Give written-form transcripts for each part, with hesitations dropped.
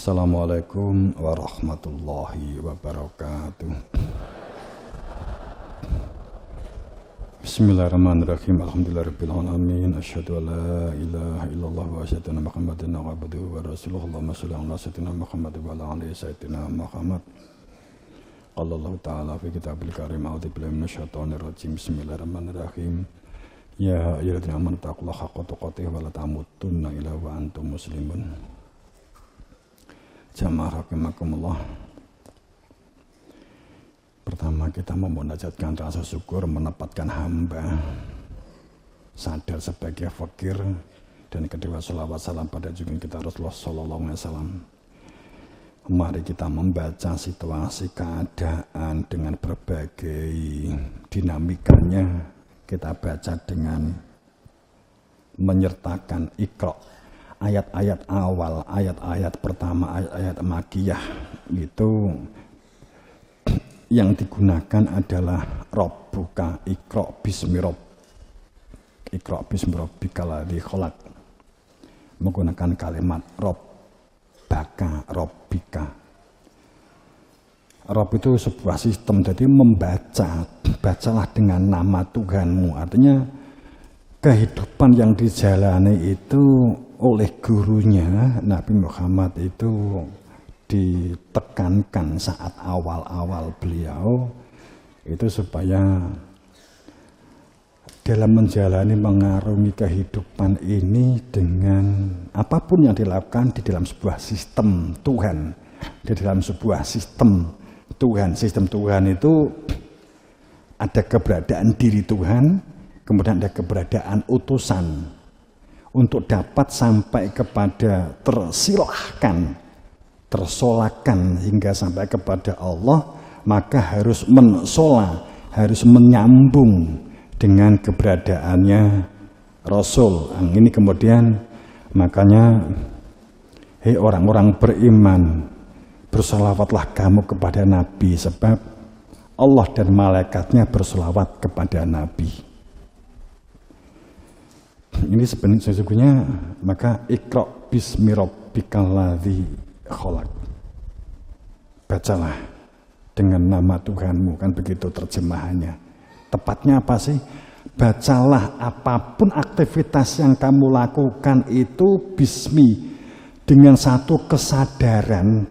Assalamualaikum warahmatullahi wabarakatuh. Bismillahirrahmanirrahim. Alhamdulillahirabbil alamin. Asyhadu an la ilaha illallah wa asyhadu anna Muhammadan abduhu wa rasuluhu. Allahumma shalli ala sayyidina Muhammad wa ala ali sayyidina Muhammad. Allah Ta'ala fi kitabil karim. A'udzu billahi minasyaitonir rajim. Bismillahirrahmanirrahim. Ya ayyuhalladzina amanu taqullaha haqqa tuqatih wa la tamutunna illa wa antum muslimun. Jamaah rahimakumullah. Pertama kita memunajatkan rasa syukur, menempatkan hamba sadar sebagai fakir, dan kedua sholawat salam pada junjungan kita Rasulullah sallallahu alaihi wasallam. Mari kita membaca situasi keadaan dengan berbagai dinamikanya. Kita baca dengan menyertakan Iqra, ayat-ayat awal, ayat-ayat pertama, ayat-ayat Makkiyah itu yang digunakan adalah Rabbuka Iqra bismi rabbikal ladzi khalaq, menggunakan kalimat Rabbaka, Rabbika. Rabb itu sebuah sistem, jadi bacalah dengan nama Tuhanmu, artinya kehidupan yang dijalani itu oleh gurunya Nabi Muhammad itu ditekankan saat awal-awal beliau itu supaya dalam menjalani mengarungi kehidupan ini dengan apapun yang dilakukan di dalam sebuah sistem Tuhan, di dalam sebuah sistem Tuhan. Sistem Tuhan itu ada keberadaan diri Tuhan, kemudian ada keberadaan utusan. Untuk dapat sampai kepada tersolakan hingga sampai kepada Allah, maka harus harus menyambung dengan keberadaannya Rasul. Ini kemudian makanya, hei orang-orang beriman, bersolawatlah kamu kepada Nabi, sebab Allah dan malaikatnya bersolawat kepada Nabi. Ini sesungguhnya, maka Iqra bismi rabbikal ladzi khalaq. Bacalah dengan nama Tuhanmu, kan begitu terjemahannya. Tepatnya apa sih? Bacalah apapun aktivitas yang kamu lakukan itu bismi, dengan satu kesadaran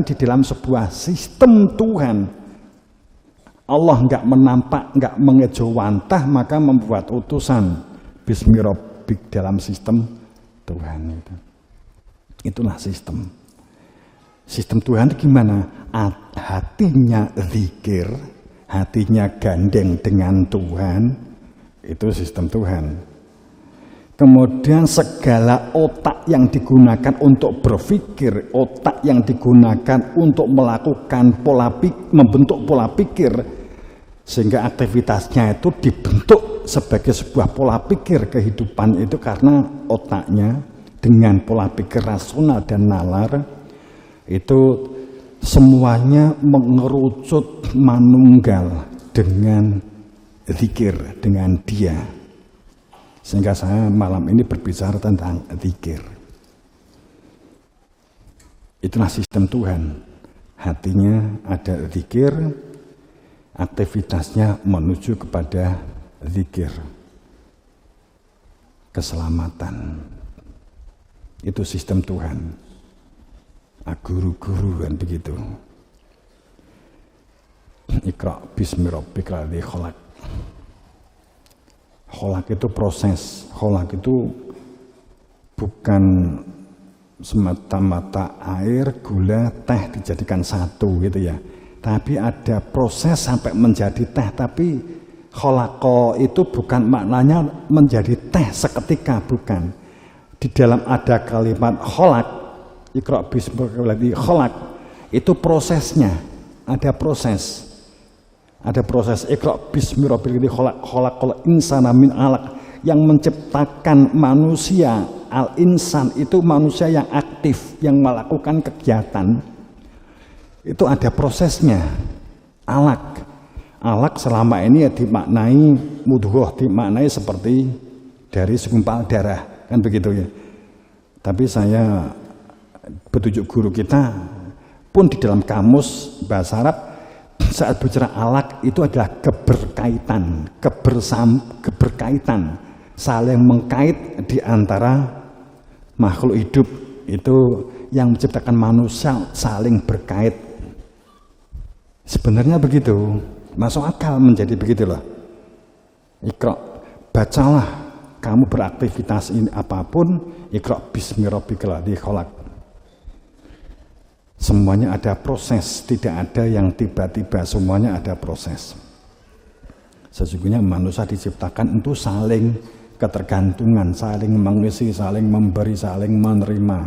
di dalam sebuah sistem Tuhan. Allah enggak menampak, enggak mengejawantah, maka membuat utusan bismi rabbik dalam sistem Tuhan itu. Itulah sistem. Sistem Tuhan itu gimana? Hatinya zikir, hatinya gandeng dengan Tuhan, itu sistem Tuhan. Kemudian segala otak yang digunakan untuk berpikir, otak yang digunakan untuk melakukan membentuk pola pikir, sehingga aktivitasnya itu dibentuk sebagai sebuah pola pikir kehidupan itu, karena otaknya dengan pola pikir rasional dan nalar itu semuanya mengerucut manunggal dengan zikir, dengan dia. Sehingga saya malam ini berbicara tentang zikir. Itulah sistem Tuhan. Hatinya ada zikir, aktivitasnya menuju kepada zikir, keselamatan. Itu sistem Tuhan. Guru-guru kan begitu. Iqra bismi rabbikal ladzi khalaq. Khalaq itu proses. Khalaq itu bukan semata-mata air, gula, teh dijadikan satu gitu ya. Tapi ada proses sampai menjadi teh. Tapi khalaqa itu bukan maknanya menjadi teh seketika, bukan. Di dalam ada kalimat khalaq, Iqra bismi rabbikal khalaq, itu prosesnya, ada proses. Ada proses Iqra bismi rabbikal khalaq, khalaqal insana min 'alaq, yang menciptakan manusia. Al-insan itu manusia yang aktif, yang melakukan kegiatan. Itu ada prosesnya. Alaq. Alaq selama ini ya dimaknai mudghah, dimaknai seperti dari segumpal darah, kan begitu ya. Tapi saya petunjuk guru kita pun di dalam kamus bahasa Arab saat bicara alaq itu adalah keberkaitan, keberkaitan, saling mengkait di antara makhluk hidup itu yang menciptakan manusia saling berkait. Sebenarnya begitu, masuk akal menjadi begitulah. Iqra, bacalah kamu beraktivitas ini apapun, Iqra bismi rabbikal ladzi khalaq. Semuanya ada proses, tidak ada yang tiba-tiba, semuanya ada proses. Sesungguhnya manusia diciptakan untuk saling ketergantungan, saling mengisi, saling memberi, saling menerima.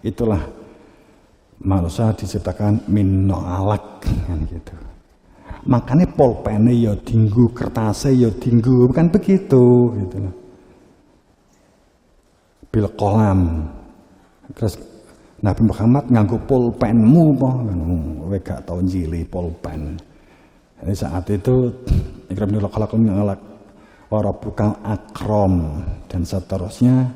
Itulah manusia diciptakan min alaq kan gitu. Makanya pulpene ya dinggo, kertasnya ya dinggo, bukan begitu gitu. Bil qalam. Terus Nabi Muhammad nganggo pulpenmu apa? Kowe gak tau njili pulpen. Jadi saat itu ikram khalaqum ngalak wa rabbukal akram dan seterusnya,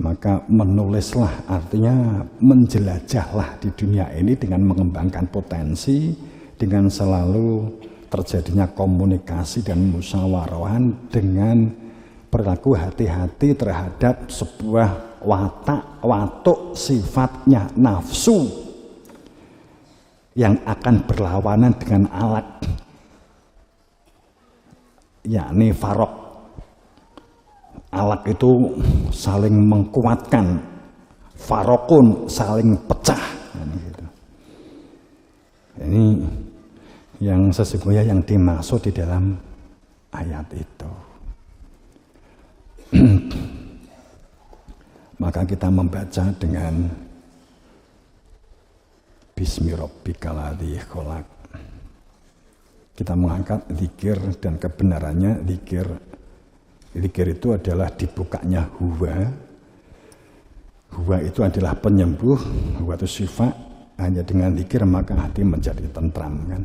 maka menulislah artinya menjelajahlah di dunia ini dengan mengembangkan potensi, dengan selalu terjadinya komunikasi dan musyawarah dengan perilaku hati-hati terhadap sebuah watuk sifatnya nafsu yang akan berlawanan dengan alaq, yakni farok. Alaq itu saling menguatkan, farokun saling pecah. Ini yang sesungguhnya yang dimaksud di dalam ayat itu. Maka kita membaca dengan bismi rabbikal ladzi khalaq. Kita mengangkat zikir dan kebenarannya zikir. Zikir itu adalah dibukanya huwa. Huwa itu adalah penyembuh, huwa itu syifa. Hanya dengan zikir maka hati menjadi tentram kan.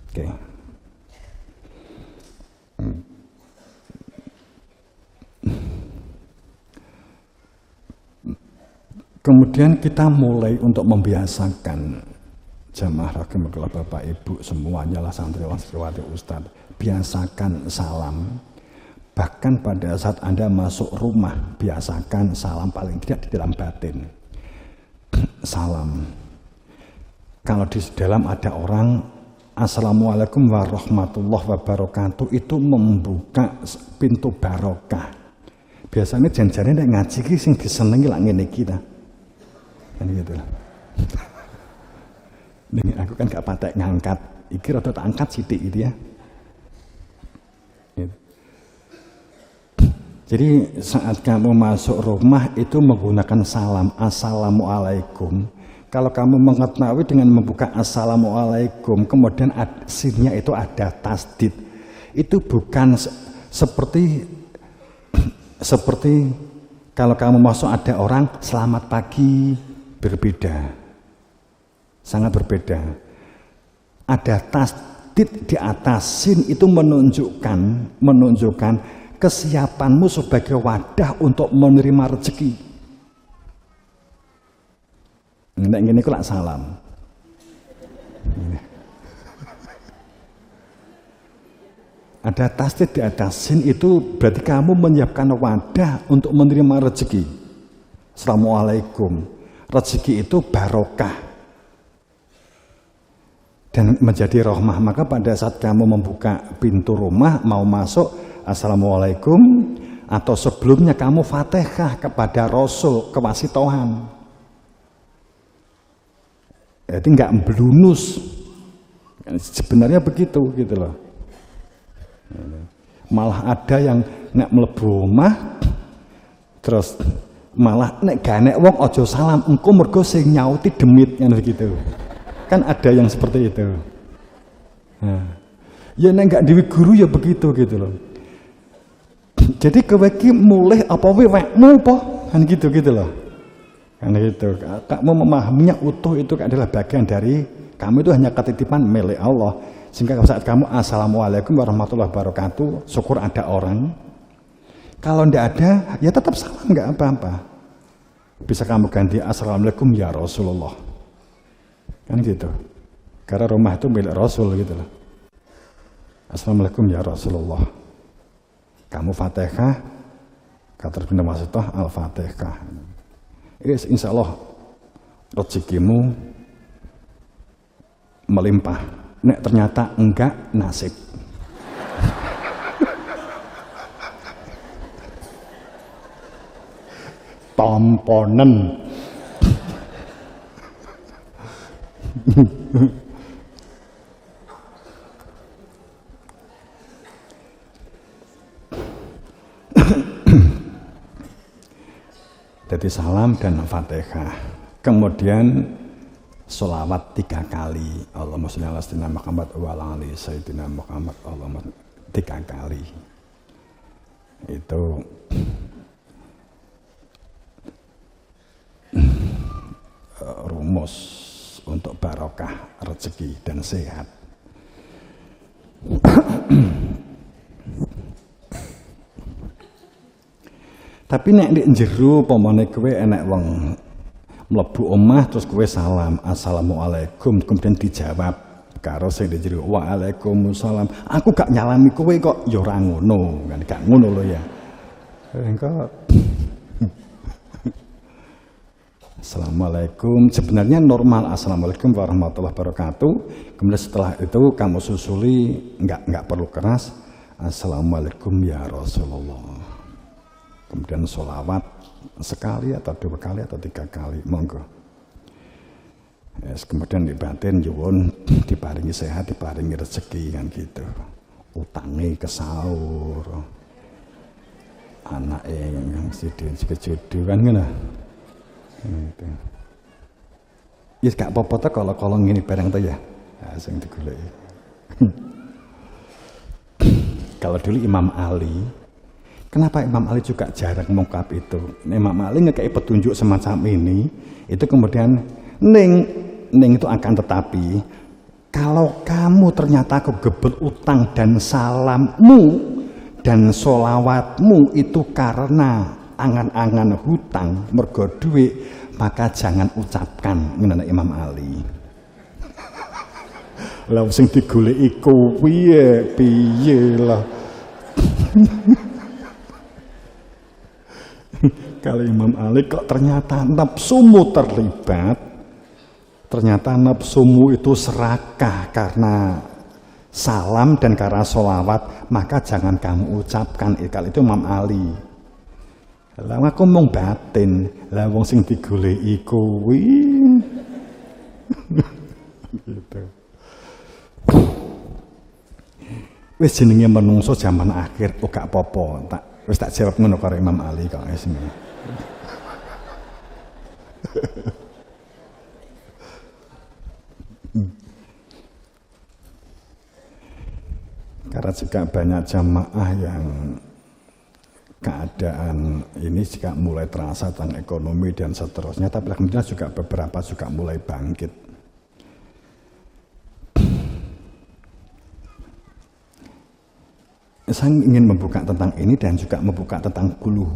Oke. Kemudian kita mulai untuk membiasakan jamaah rahimakumullah Bapak Ibu semuanya lah santriwan santriwati ustadz, biasakan salam. Bahkan pada saat Anda masuk rumah, biasakan salam paling tidak di dalam batin. Salam. Kalau di dalam ada orang, Assalamualaikum warahmatullahi wabarakatuh, itu membuka pintu barokah. Biasanya janjiannya ngaji ki sing disenengi lah ngene kita. Kan gitu. Dengan aku kan gak patek ngangkat, iki rada tak angkat sithik gitu ya. Gitu. Jadi saat kamu masuk rumah itu menggunakan salam Assalamualaikum. Kalau kamu mengetahui dengan membuka Assalamualaikum, kemudian sinnya itu ada tasdid, itu bukan seperti kalau kamu masuk ada orang selamat pagi, berbeda, sangat berbeda. Ada tasdid di atas sin itu menunjukkan kesiapanmu sebagai wadah untuk menerima rezeki. Nek ngene iku lak salam. Ada tasdid di atas sin itu berarti kamu menyiapkan wadah untuk menerima rezeki. Assalamualaikum. Rezeki itu barokah dan menjadi rahmah. Maka pada saat kamu membuka pintu rumah mau masuk Assalamualaikum, atau sebelumnya kamu Fatihah kepada Rasul, kewasitohan. Jadi nggak belunus. Sebenarnya begitu gitu loh. Malah ada yang nggak mlebu rumah terus malah nek gak nek wong aja salam engko mergo sing nyauti demit kan begitu. Kan ada yang seperti itu. Nah, ya nek gak diwi guru ya begitu gitu loh. Jadi kowe iki mulih apa wewekmu apa kan gitu loh. Kan gitu. Kamu memahaminya utuh itu adalah bagian dari kamu, itu hanya ketitipan milik Allah. Sehingga saat kamu Assalamualaikum warahmatullahi wabarakatuh, syukur ada orang. Kalau tidak ada, ya tetap salam, nggak apa-apa. bisa kamu ganti Assalamualaikum ya Rasulullah. Kan gitu. Karena rumah itu milik Rasul gitu loh. Assalamualaikum ya Rasulullah. Kamu Fatihah, kata Ibnu Mas'ud Al-Fatihah. Insya Allah rezekimu melimpah. Nek ternyata enggak, nasib. Tomponen. Jadi salam dan Fatihah. Kemudian sholawat 3 kali. Allahumma sholli ala sayyidina Muhammad wa ala ali sayyidina Muhammad. Allahumma 3 kali. Itu rumus untuk barokah rezeki dan sehat. Tapi nek di jero pomone kowe enek wong mlebu omah terus kowe salam assalamualaikum kemudian dijawab karo sing di jero waalaikumsalam. Aku gak nyalami kowe kok ya ora ngono, kan gak ngono lho ya. Engko Assalamualaikum, sebenarnya normal Assalamualaikum warahmatullahi wabarakatuh. Kemudian setelah itu kamu susuli nggak perlu keras Assalamualaikum ya Rasulullah. Kemudian sholawat sekali atau 2 kali atau 3 kali, monggo. Yes, kemudian dibatin nyuwun diparingi sehat, diparingi rezeki kan gitu. Utangi ke sahur. Anak yang sidin jodoh kan ngono. Gitu. Ya gak apa-apa ta kalau ngene bareng ta ya. Nah, sing digoleki. Kalau dulu Imam Ali, kenapa Imam Ali juga jarang mengungkap itu? Imam Ali ngekei petunjuk semacam ini, itu kemudian ning itu akan tetapi kalau kamu ternyata kegebet utang dan salammu dan sholawatmu itu karena angan-angan hutang mergo duit, maka jangan ucapkan mengenai Imam Ali. Lah sing digoleki piye lah. Kalau Imam Ali kok ternyata nafsumu terlibat, ternyata nafsumu itu serakah karena salam dan karena sholawat, maka jangan kamu ucapkan. Kalau itu Imam Ali. Lah aku mung batin, lah wong sing digoleki kuwi. Gitu. Wis jenenge menungso zaman akhir kok gak apa-apa, wis tak jawab ngono karo Imam Ali kok wis. Karena juga banyak jamaah yang keadaan ini juga mulai terasa tentang ekonomi dan seterusnya, tapi kemudian juga beberapa juga mulai bangkit. Saya ingin membuka tentang ini dan juga membuka tentang guluh,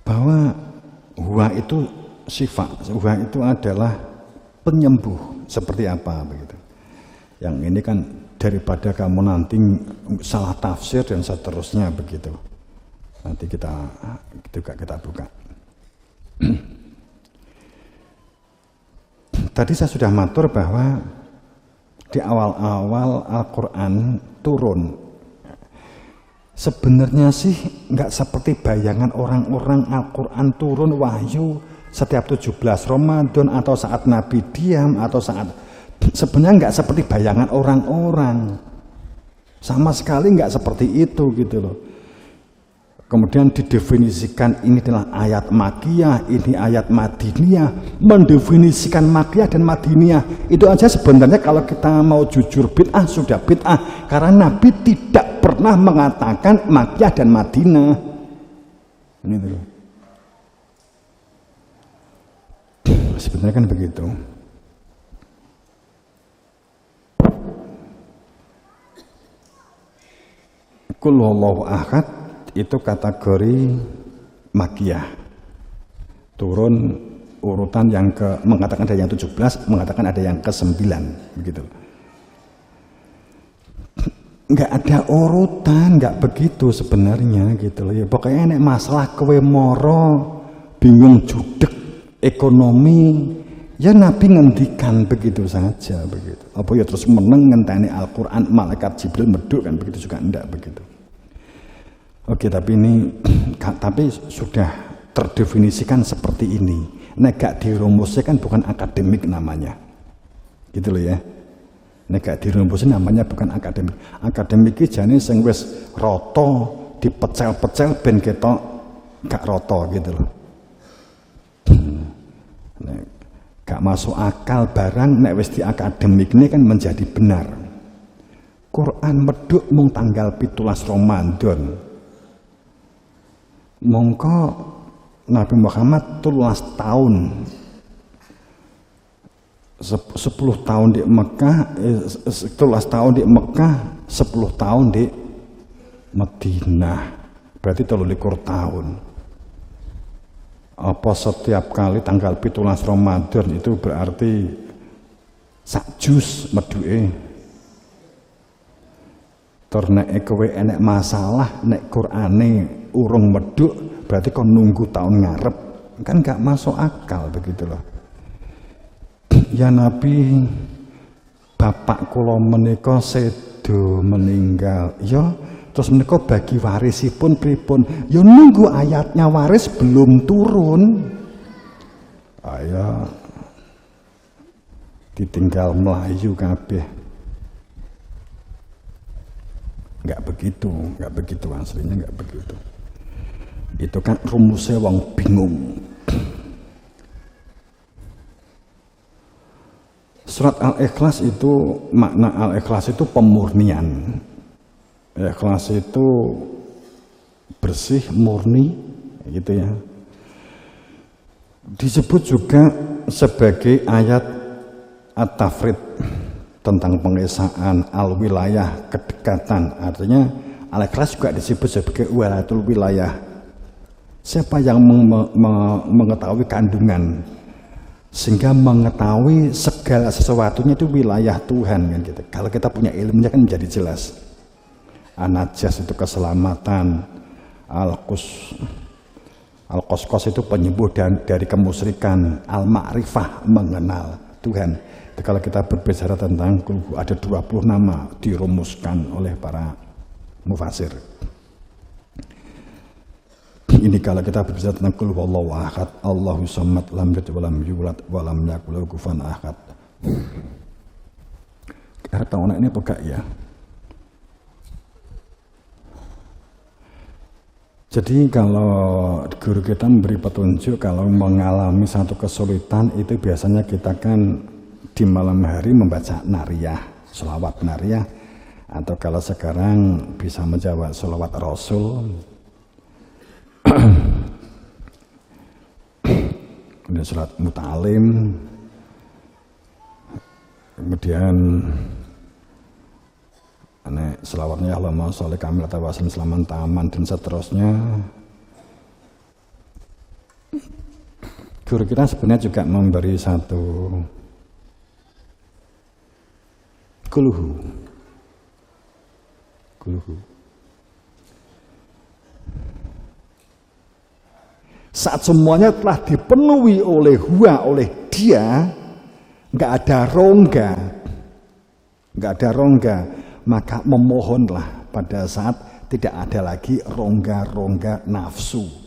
bahwa huwa itu sifat, huwa itu adalah penyembuh. Seperti apa begitu? Yang ini kan daripada kamu nanti salah tafsir dan seterusnya begitu. Nanti kita buka. Tadi saya sudah matur bahwa di awal-awal Al-Quran turun. Sebenarnya sih nggak seperti bayangan orang-orang Al-Quran turun wahyu setiap 17 Ramadan atau saat Nabi diam atau saat, sebenarnya nggak seperti bayangan orang-orang. Sama sekali nggak seperti itu gitu loh. Kemudian didefinisikan ini adalah ayat Makkiyah, ini ayat Madiniyah. Mendefinisikan Makkiyah dan Madiniyah itu aja sebenarnya kalau kita mau jujur bid'ah sudah bid'ah, karena Nabi tidak pernah mengatakan Makkiyah dan Madinah. Ini dulu. Sebenarnya kan begitu. Qul huwallahu ahad itu kategori Makkiyah. turun urutan yang mengatakan ada yang 17, mengatakan ada yang ke-9 begitu. Nggak ada urutan, nggak begitu sebenarnya gitu loh. Ya pokoknya nek masalah kowe moro bingung judek ekonomi, ya Nabi ngendikan begitu saja begitu. Apa ya terus meneng ngenteni Al-Qur'an malaikat Jibril meduk kan begitu juga enggak begitu. Oke, tapi sudah terdefinisikan seperti ini. Nek gak dirumusnya kan bukan akademik namanya. Gitu loh ya. Nek gak dirumusnya namanya bukan akademik. Akademik iki jane sing wis rata dipecel-pecel ben ketok gak rata gitu loh. Nek gak masuk akal barang nek wis di akademik ini kan menjadi benar. Quran medhuk mung tanggal 17 Ramadan. Mongko Nabi Muhammad 13 tahun 10 tahun di Mekah 11 tahun di Mekah 10 tahun di Madinah, berarti 23 tahun. Apa setiap kali tanggal 17 Ramadan itu berarti sak juz meduke. Tur nek kowe enek masalah nek Qur'ane urung medhuk berarti kon nunggu tahun ngarep, kan gak masuk akal begitu loh. Ya Nabi, bapak kula menika sedo meninggal. Ya terus menika bagi warisipun pripun? Ya nunggu ayatnya waris belum turun. Aya ditinggal melayu kabeh. Enggak begitu aslinya enggak begitu. Itu kan rumusnya wong bingung. Surat Al-Ikhlas itu, makna Al-Ikhlas itu pemurnian. Ikhlas itu bersih, murni, gitu ya. Disebut juga sebagai ayat At-Tafrid tentang pengesaan al-wilayah, kedekatan. Artinya Al-Ikhlas juga disebut sebagai walatul wilayah. Siapa yang mengetahui kandungan sehingga mengetahui segala sesuatunya itu wilayah Tuhan kan gitu. Kalau kita punya ilmunya kan menjadi jelas. An-Najas itu keselamatan, Al-Qasqas itu penyembuh dari kemusyrikan, Al-Ma'rifah mengenal Tuhan. Jadi kalau kita berbicara tentang ada 20 nama dirumuskan oleh para mufasir. Ini kalau kita berbicara tentang qul huwallahu ahad, Allahus samad, lam yalid walam yulad walam yakul lahu kufuwan ahad. Arep tahu ini apa gak ya? Jadi kalau guru kita memberi petunjuk kalau mengalami satu kesulitan itu biasanya kita kan di malam hari membaca nariyah, sholawat nariyah, atau kalau sekarang bisa menjawab sholawat Rasul. Kemudian surat Muta'alim, kemudian selawatnya Allahumma sholli kamil tawasin selaman taman dan seterusnya. Guru kita sebenarnya juga memberi satu kuluhu. Saat semuanya telah dipenuhi oleh dia, nggak ada rongga, maka memohonlah pada saat tidak ada lagi rongga-rongga nafsu.